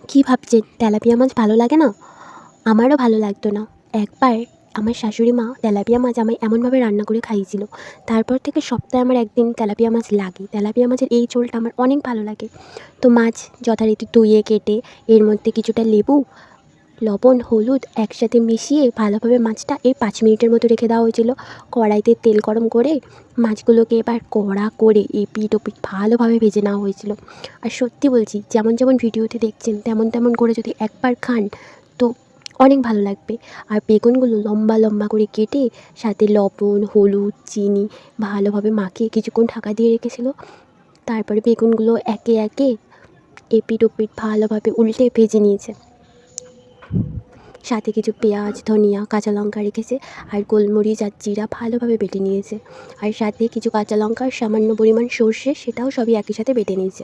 কী ভাবছেন তেলাপিয়া মাছ ভালো লাগে না? আমারও ভালো লাগতো না। একবার আমার শাশুড়ি মা তেলাপিয়া মাছ আমায় এমনভাবে রান্না করে খাইয়েছিল। তারপর থেকে সপ্তাহে আমার একদিন তেলাপিয়া মাছ লাগে। তেলাপিয়া মাছের এই ঝোলটা আমার অনেক ভালো লাগে। তো মাছ যথারীতি ধুয়ে কেটে এর মধ্যে কিছুটা লেবু, লবণ, হলুদ একসাথে মিশিয়ে ভালোভাবে মাছটা 5 মিনিটের মতো রেখে দেওয়া হয়েছিল। কড়াইতে তেল গরম করে মাছগুলোকে এবার কড়া করে এপিঠ ওপিঠ ভালোভাবে ভেজে নেওয়া হয়েছিল। আর সত্যি বলছি, যেমন যেমন ভিডিওতে দেখছেন তেমন তেমন করে যদি একবার খান তো অনেক ভালো লাগবে। আর বেগুনগুলো লম্বা লম্বা করে কেটে সাথে লবণ, হলুদ, চিনি ভালোভাবে মাখিয়ে কিছুক্ষণ ঢাকা দিয়ে রেখেছিল। তারপরে বেগুনগুলো একে একে এপিঠ ওপিঠ ভালোভাবে উল্টে ভেজে নিয়েছে। সাথে কিছু পেঁয়াজ, ধনিয়া, কাঁচা লঙ্কা রেখেছে আর গোলমরিচ আর জিরা ভালোভাবে বেটে নিয়েছে। আর সাথে কিছু কাঁচা লঙ্কা আর সামান্য পরিমাণ সর্ষে, সেটাও সবই একই সাথে বেটে নিয়েছে।